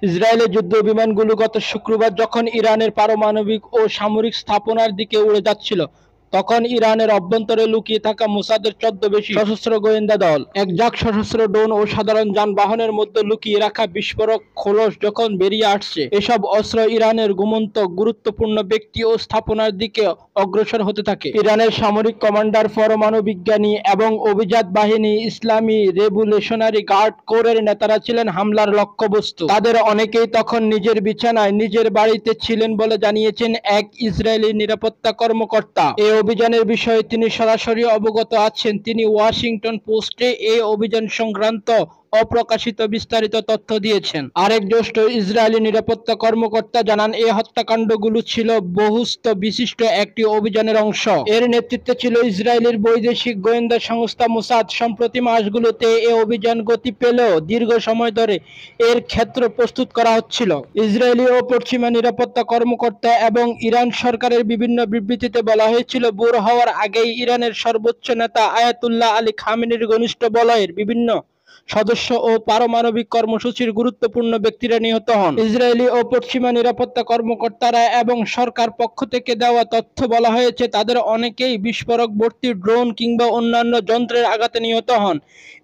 ইসরায়েলের যুদ্ধ বিমানগুলো গত শুক্রবার যখন ইরানের পারমাণবিক ও সামরিক স্থাপনার দিকে উড়ে যাচ্ছিল, তখন ইরানের অভ্যন্তরে লুকিয়ে থাকা মোসাদের ছদ্মবেশী সশস্ত্র গোয়েন্দা দল একঝাঁক সশস্ত্র ড্রোন ও সাধারণ যানবাহনের মধ্যে লুকিয়ে রাখা বিস্ফোরক খোলস যখন বেরিয়ে আসছে। এসব অস্ত্র ইরানের ঘুমন্ত গুরুত্বপূর্ণ ব্যক্তি ও স্থাপনার দিকে অগ্রসর হতে থাকে। ইরানের সামরিক কমান্ডার, পরমাণু বিজ্ঞানী এবং অভিজাত বাহিনী ইসলামী রেভলিউশনারি গার্ড কোরের নেতারা ছিলেন হামলার লক্ষ্যবস্তু। তাদের অনেকেই তখন নিজের বিছানায় নিজের বাড়িতে ছিলেন বলে জানিয়েছেন এক ইসরায়েলি নিরাপত্তা কর্মকর্তা। এই অভিযানের বিষয়ে তিনি সরাসরি অবগত আছেন। তিনি ওয়াশিংটন পোস্টে এই অভিযান সংক্রান্ত অপ্রকাশিত বিস্তারিত তথ্য দিয়েছেন। আরেক জ্যেষ্ঠ ইসরায়েলি নিরাপত্তা কর্মকর্তা জানান, এই হত্যাকাণ্ডগুলো ছিল বহুস্ত বিশিষ্ট একটি অভিযানের অংশ। এর নেতৃত্বে ছিল ইসরায়েলের বৈদেশিক গোয়েন্দা সংস্থা মোসাদ। সম্প্রতি মাসগুলোতে এই অভিযান গতি পেলেও দীর্ঘ সময় ধরে এর ক্ষেত্র প্রস্তুত করা হচ্ছিল। ইসরায়েলি ও পশ্চিমা নিরাপত্তা কর্মকর্তা এবং ইরান সরকারের বিভিন্ন বিবৃতিতে বলা হয়েছিল, ভোর হওয়ার আগেই ইরানের সর্বোচ্চ নেতা আয়াতুল্লাহ আলী খামেনির ঘনিষ্ঠ বলয়ের বিভিন্ন সদস্য ও পারমাণবিক কর্মসূচির গুরুত্বপূর্ণ ব্যক্তিরা নিহত হন। ইসরায়েলি ও পশ্চিমা নিরাপত্তা কর্মকর্তারা এবং সরকার পক্ষ থেকে দেওয়া তথ্য বলা হয়েছে, তাদের অনেকেই বিস্ফোরক ভর্তি ড্রোন কিংবা অন্যান্য যন্ত্রের আঘাতে নিহত হন।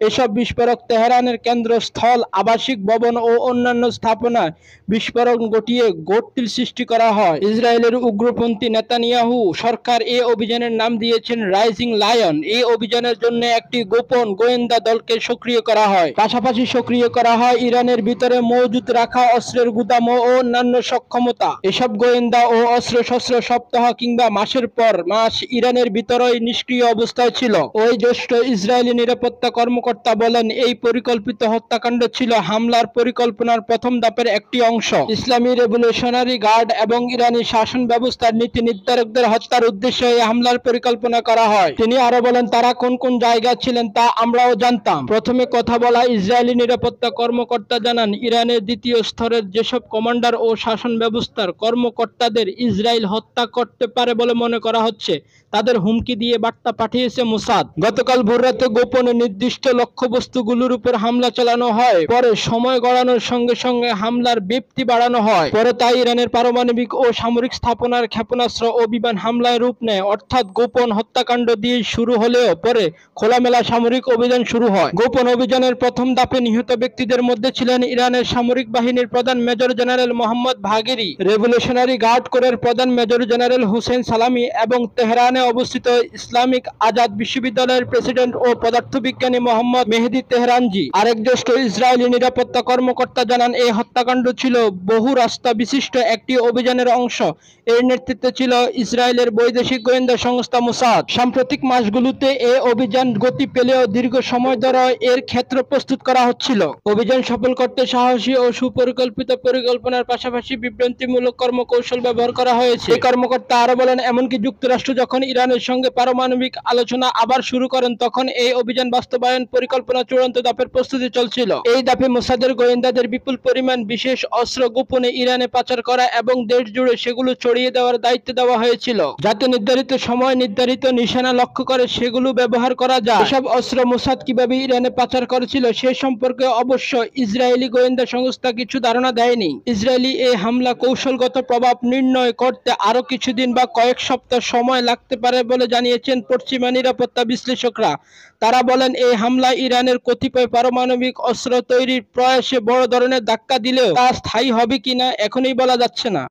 এসব বিস্ফোরক তেহরানের কেন্দ্রস্থল, আবাসিক ভবন ও অন্যান্য স্থাপনায় বিস্ফোরণ ঘটিয়ে গতির সৃষ্টি করা হয়। ইসরায়েলের উগ্রপন্থী নেতানিয়াহু সরকার এই অভিযানের নাম দিয়েছেন রাইজিং লায়ন। এই অভিযানের জন্য একটি গোপন গোয়েন্দা দলকে সক্রিয় করা হয়। পাশাপাশি সক্রিয় করা হয় ইরানের ভিতরে মজুদ রাখা অস্ত্রের গুদাম ও অন্যান্য সক্ষমতা। এসব গোয়েন্দা ও অস্ত্রশস্ত্র সপ্তাহ কিংবা মাসের পর মাস ইরানের ভিতরেই নিষ্ক্রিয় অবস্থায় ছিল। ওই জ্যেষ্ঠ ইসরায়েলি নিরাপত্তা কর্মকর্তা বলেন, এই পরিকল্পিত হত্যাকাণ্ড ছিল হামলার পরিকল্পনার প্রথম ধাপের একটি অংশ। ইসলামী রেভলিউশনারি গার্ড এবং ইরানি শাসন ব্যবস্থার নীতি নির্ধারকদের হত্যার উদ্দেশ্যে এই হামলার পরিকল্পনা করা হয়। তিনি আরো বলেন, তারা কোন কোন জায়গায় ছিলেন তা আমরাও জানতাম। প্রথমে কথা বলা ইসরায়েলি নিরাপত্তা কর্মকর্তা জানান, ইরানের দ্বিতীয় স্তরের যেসব কমান্ডার ও শাসন ব্যবস্থার কর্মকর্তাদের ইসরায়েল হত্যা করতে পারে বলে মনে করা হচ্ছে, তাদের হুমকি দিয়ে বার্তা পাঠিয়েছে মোসাদ। গতকাল ভোররাতে গোপনে নির্দিষ্ট লক্ষ্যবস্তুগুলোর উপর হামলা চালানো হয়। পরে সময় গড়ানোর সঙ্গে সঙ্গে হামলার ব্যাপ্তি বাড়ানো হয়। পরে তা ইরানের পারমাণবিক ও সামরিক স্থাপনার ক্ষেপণাস্ত্র ও বিমান হামলায় রূপ নেয়। অর্থাৎ গোপন হত্যাকাণ্ড দিয়ে শুরু হলেও পরে খোলামেলা সামরিক অভিযান শুরু হয়। গোপন অভিযানের প্রথম ধাপে নিহত ব্যক্তিদের মধ্যে ছিলেন ইরানের সামরিক বাহিনীর প্রধান major general Mohammad Bagheri, revolutionary guard কোরের প্রধান মেজর জেনারেল হুসেন সালামি এবং তেহরানে অবস্থিত ইসলামিক আজাদ বিশ্ববিদ্যালয়ের প্রেসিডেন্ট ও পদার্থবিজ্ঞানী মোহাম্মদ মেহেদি তেহরানজি। আরেক জ্যেষ্ঠ ইসরায়েলি নিরাপত্তা কর্মকর্তা জানান, এই হত্যাকাণ্ড ছিল বহু রাস্তা বিশিষ্ট একটি অভিযানের অংশ। এর নেতৃত্বে ছিল ইসরায়েলের বৈদেশিক গোয়েন্দা সংস্থা মোসাদ। সাম্প্রতিক মাসগুলোতে এই অভিযান গতি পেলেও দীর্ঘ সময় ধরে এর ক্ষেত্র প্রস্তুত করা হচ্ছিল। অভিযান সফল করতে সাহসী ও সুপরিকল্পিত পরিকল্পনার পাশাপাশি বিভ্রান্তিমূলক কর্মকৌশল ব্যবহার করা হয়েছে। এই কর্মকর্তা আরো বলেন, এমনকি যুক্তরাষ্ট্র যখন ইরানের সঙ্গে পারমাণবিক আলোচনা আবার শুরু করেন, তখন এই অভিযান বাস্তবায়ন পরিকল্পনা চূড়ান্ত ধাপের প্রস্তুতি চলছিল। এই ধাপে মোসাদের গোয়েন্দাদের বিপুল পরিমাণ বিশেষ অস্ত্র গোপনে ইরানে পাচার করা এবং দেশ জুড়ে সেগুলো ছড়িয়ে দেওয়ার দায়িত্ব দেওয়া হয়েছিল, যাতে নির্ধারিত সময় নির্ধারিত নিশানা লক্ষ্য করে সেগুলো ব্যবহার করা যায়। এসব অস্ত্র মোসাদ কিভাবে ইরানে পাচার করেছিল সে সম্পর্কে অবশ্য ইসরায়েলি গোয়েন্দা সংস্থা কিছু ধারণা দেয়নি। ইসরায়েলি এই হামলা কৌশলগত প্রভাব নির্ণয় করতে আরো কিছুদিন বা কয়েক সপ্তাহ সময় লাগতে পারে বলে জানিয়েছেন পশ্চিমা নিরাপত্তা বিশ্লেষকরা। তারা বলেন, এই হামলা ইরানের কতিপয় পারমাণবিক অস্ত্র তৈরির প্রয়াসে বড় ধরনের ধাক্কা দিলেও তা স্থায়ী হবে কিনা এখনই বলা যাচ্ছে না।